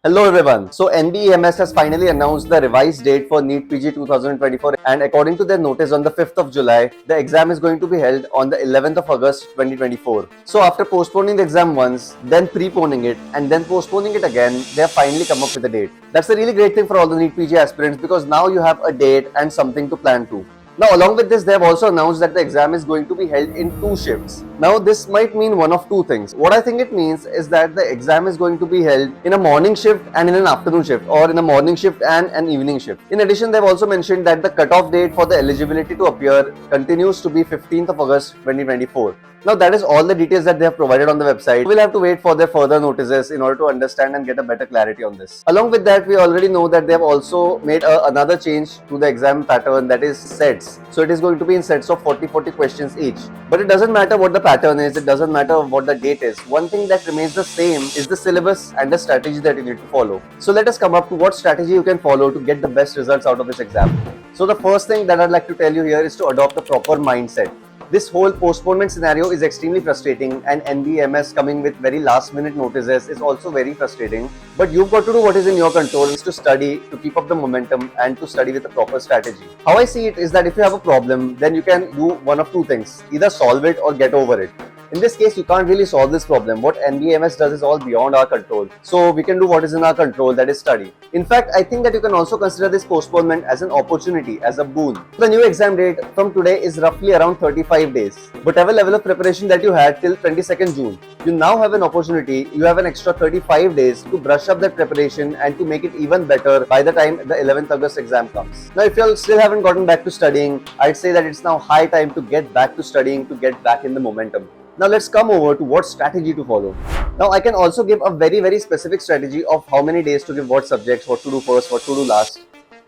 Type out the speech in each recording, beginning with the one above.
Hello everyone. So NBEMS has finally announced the revised date for NEET-PG 2024, and according to their notice on the 5th of July, the exam is going to be held on the 11th of August 2024. So after postponing the exam once, then preponing it, and then postponing it again, they have finally come up with a date. That's a really great thing for all the NEET-PG aspirants because now you have a date and something to plan to. Now, along with this, they have also announced that the exam is going to be held in 2 shifts. Now, this might mean one of 2 things. What I think it means is that the exam is going to be held in a morning shift and in an afternoon shift, or in a morning shift and an evening shift. In addition, they've also mentioned that the cutoff date for the eligibility to appear continues to be 15th of August 2024. Now, that is all the details that they have provided on the website. We'll have to wait for their further notices in order to understand and get a better clarity on this. Along with that, we already know that they have also made another change to the exam pattern, that is sets. So it is going to be in sets of 40 questions each. But it doesn't matter what the pattern is, it doesn't matter what the date is. One thing that remains the same is the syllabus and the strategy that you need to follow. So let us come up to what strategy you can follow to get the best results out of this exam. So the first thing that I'd like to tell you here is to adopt a proper mindset. This whole postponement scenario is extremely frustrating, and NBMS coming with very last minute notices is also very frustrating. But you've got to do what is in your control, is to study, to keep up the momentum and to study with a proper strategy. How I see it is that if you have a problem, then you can do one of 2 things. Either solve it or get over it. In this case, you can't really solve this problem. What NBMS does is all beyond our control. So we can do what is in our control, that is study. In fact, I think that you can also consider this postponement as an opportunity, as a boon. The new exam date from today is roughly around 35 days. Whatever level of preparation that you had till 22nd June, you now have an opportunity, you have an extra 35 days to brush up that preparation and to make it even better by the time the 11th August exam comes. Now, if you still haven't gotten back to studying, I'd say that it's now high time to get back to studying, to get back in the momentum. Now let's come over to what strategy to follow. Now I can also give a very specific strategy of how many days to give what subjects, what to do first, what to do last.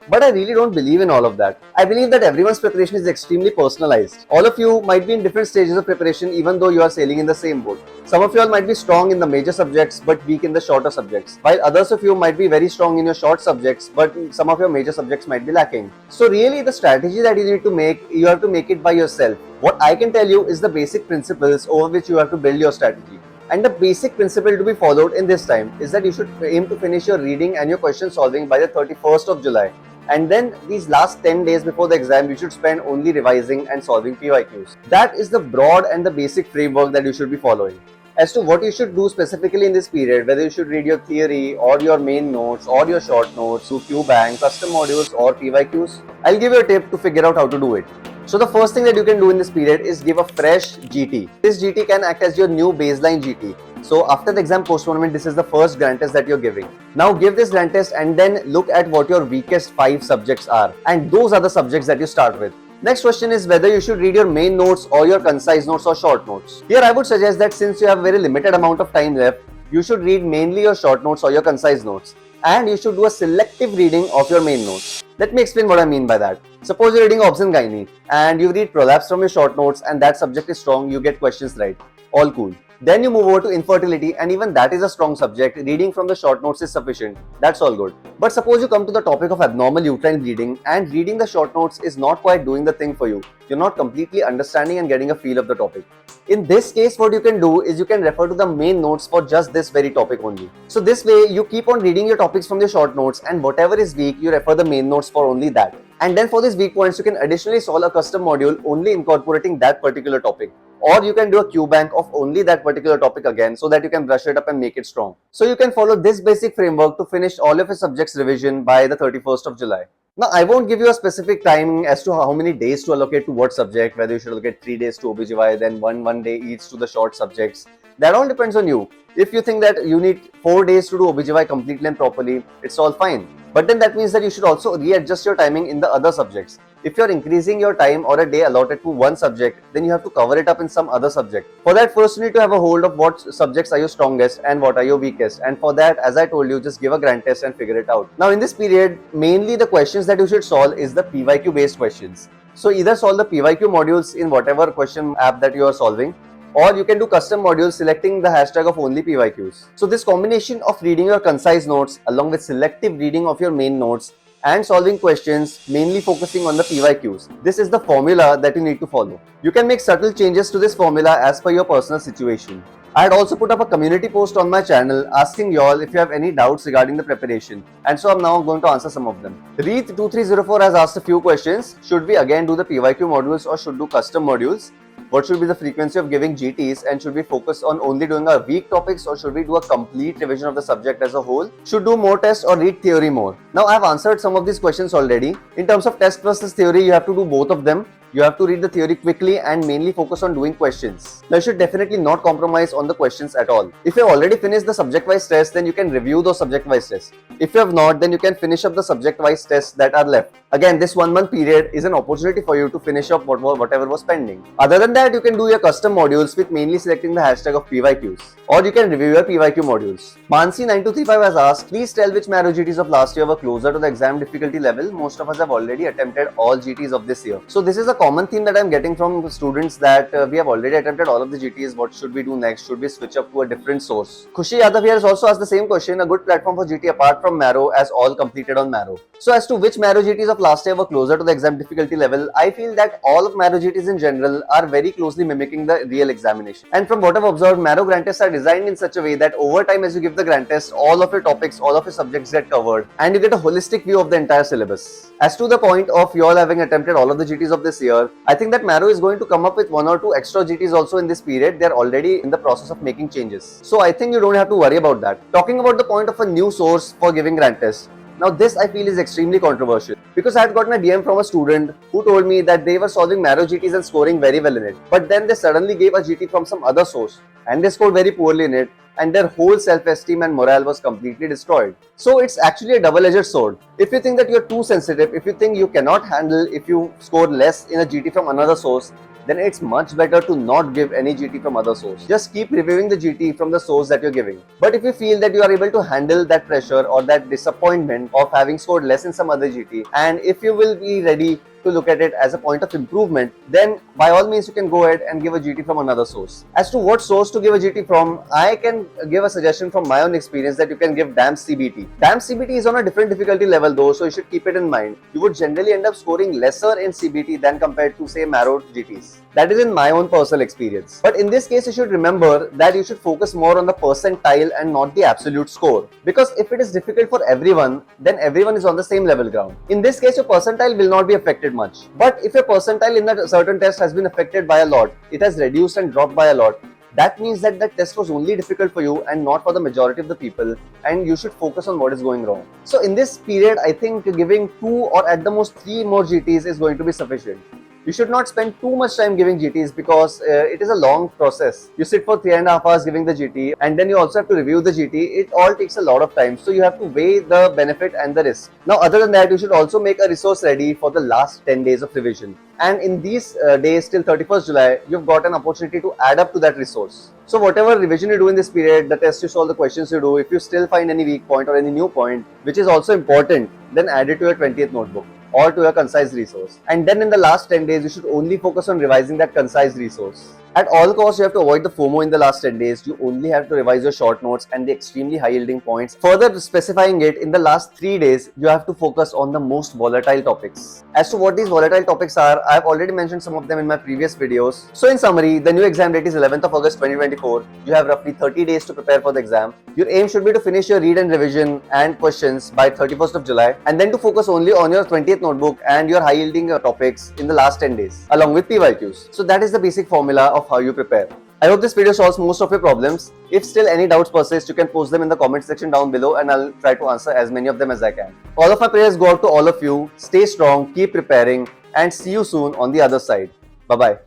But I really don't believe in all of that. I believe that everyone's preparation is extremely personalized. All of you might be in different stages of preparation even though you are sailing in the same boat. Some of you all might be strong in the major subjects but weak in the shorter subjects, while others of you might be very strong in your short subjects but some of your major subjects might be lacking. So really the strategy that you need to make, you have to make it by yourself. What I can tell you is the basic principles over which you have to build your strategy. And the basic principle to be followed in this time is that you should aim to finish your reading and your question solving by the 31st of July. And then these last 10 days before the exam, you should spend only revising and solving PYQs. That is the broad and the basic framework that you should be following. As to what you should do specifically in this period, whether you should read your theory or your main notes or your short notes, through Qbanks, custom modules or PYQs, I'll give you a tip to figure out how to do it. So the first thing that you can do in this period is give a fresh GT. This GT can act as your new baseline GT. So after the exam postponement, this is the first grand test that you're giving. Now give this grand test and then look at what your weakest 5 subjects are. And those are the subjects that you start with. Next question is whether you should read your main notes or your concise notes or short notes. Here I would suggest that since you have a very limited amount of time left, you should read mainly your short notes or your concise notes. And you should do a selective reading of your main notes. Let me explain what I mean by that. Suppose you're reading Obs and Gynae and you read prolapse from your short notes and that subject is strong, you get questions right. All cool. Then you move over to infertility and even that is a strong subject. Reading from the short notes is sufficient. That's all good. But suppose you come to the topic of abnormal uterine bleeding and reading the short notes is not quite doing the thing for you. You're not completely understanding and getting a feel of the topic. In this case, what you can do is you can refer to the main notes for just this very topic only. So this way, you keep on reading your topics from the short notes and whatever is weak, you refer the main notes for only that. And then for these weak points, you can additionally solve a custom module only incorporating that particular topic. Or you can do a Qbank of only that particular topic again so that you can brush it up and make it strong. So you can follow this basic framework to finish all of your subjects revision by the 31st of July. Now, I won't give you a specific timing as to how many days to allocate to what subject, whether you should allocate 3 days to OBGY, then one day each to the short subjects. That all depends on you. If you think that you need 4 days to do OBGY completely and properly, it's all fine. But then that means that you should also readjust your timing in the other subjects. If you're increasing your time or a day allotted to one subject, then you have to cover it up in some other subject. For that, first you need to have a hold of what subjects are your strongest and what are your weakest. And for that, as I told you, just give a grand test and figure it out. Now in this period, mainly the questions that you should solve is the PYQ based questions. So either solve the PYQ modules in whatever question app that you are solving, or you can do custom modules selecting the hashtag of only PYQs. So this combination of reading your concise notes along with selective reading of your main notes and solving questions mainly focusing on the PYQs. This is the formula that you need to follow. You can make subtle changes to this formula as per your personal situation. I had also put up a community post on my channel asking y'all if you have any doubts regarding the preparation, and so I'm now going to answer some of them. Reeth2304 has asked a few questions. Should we again do the PYQ modules or should do custom modules? What should be the frequency of giving GTs, and should we focus on only doing our weak topics or should we do a complete revision of the subject as a whole? Should do more tests or read theory more? Now I've answered some of these questions already. In terms of test versus theory, you have to do both of them. You have to read the theory quickly and mainly focus on doing questions. Now you should definitely not compromise on the questions at all. If you have already finished the subject-wise tests, then you can review those subject-wise tests. If you have not, then you can finish up the subject-wise tests that are left. Again, this 1 month period is an opportunity for you to finish up whatever was pending. Other than that, you can do your custom modules with mainly selecting the hashtag of PYQs. Or you can review your PYQ modules. Mansi9235 has asked, please tell which Marrow GTs of last year were closer to the exam difficulty level. Most of us have already attempted all GTs of this year. So this is a common theme that I'm getting from students that we have already attempted all of the GTs. What should we do next? Should we switch up to a different source? Khushi Yadav here has also asked the same question. A good platform for GT apart from Marrow, as all completed on Marrow. So as to which Marrow GTs of last year were closer to the exam difficulty level, I feel that all of Marrow GTs in general are very closely mimicking the real examination. And from what I've observed, Marrow grant tests are designed in such a way that over time as you give the grant test, all of your topics, all of your subjects get covered and you get a holistic view of the entire syllabus. As to the point of you all having attempted all of the GTs of this year, I think that Marrow is going to come up with 1 or 2 extra GTs also in this period. They're already in the process of making changes. So I think you don't have to worry about that. Talking about the point of a new source for giving grant tests. Now this I feel is extremely controversial because I had gotten a DM from a student who told me that they were solving Marrow GTs and scoring very well in it. But then they suddenly gave a GT from some other source and they scored very poorly in it, and their whole self-esteem and morale was completely destroyed. So it's actually a double-edged sword. If you think that you're too sensitive, if you think you cannot handle if you score less in a GT from another source, then it's much better to not give any GT from other source. Just keep reviewing the GT from the source that you're giving. But if you feel that you are able to handle that pressure or that disappointment of having scored less in some other GT, and if you will be ready to look at it as a point of improvement, then by all means you can go ahead and give a GT from another source. As to what source to give a GT from, I can give a suggestion from my own experience that you can give DAM CBT. DAM CBT is on a different difficulty level though, so you should keep it in mind. You would generally end up scoring lesser in CBT than compared to say Marrow GTs. That is in my own personal experience. But in this case, you should remember that you should focus more on the percentile and not the absolute score. Because if it is difficult for everyone, then everyone is on the same level ground. In this case, your percentile will not be affected much. But if your percentile in that certain test has been affected by a lot, it has reduced and dropped by a lot, that means that that test was only difficult for you and not for the majority of the people, and you should focus on what is going wrong. So in this period, I think giving 2 or at the most 3 more GTs is going to be sufficient. You should not spend too much time giving GTs because it is a long process. You sit for 3.5 hours giving the GT and then you also have to review the GT. It all takes a lot of time. So you have to weigh the benefit and the risk. Now, other than that, you should also make a resource ready for the last 10 days of revision. And in these days till 31st July, you've got an opportunity to add up to that resource. So whatever revision you do in this period, the tests you solve, the questions you do, if you still find any weak point or any new point, which is also important, then add it to your 20th notebook or to a concise resource. And then in the last 10 days, you should only focus on revising that concise resource. At all costs, you have to avoid the FOMO in the last 10 days. You only have to revise your short notes and the extremely high yielding points. Further specifying it, in the last 3 days, you have to focus on the most volatile topics. As to what these volatile topics are, I have already mentioned some of them in my previous videos. So in summary, the new exam date is 11th of August 2024. You have roughly 30 days to prepare for the exam. Your aim should be to finish your read and revision and questions by 31st of July, and then to focus only on your 20th notebook and your high yielding topics in the last 10 days, along with PYQs. So that is the basic formula of how you prepare. I hope this video solves most of your problems. If still any doubts persist, you can post them in the comment section down below and I'll try to answer as many of them as I can. All of my prayers go out to all of you. Stay strong, keep preparing, and see you soon on the other side. Bye-bye.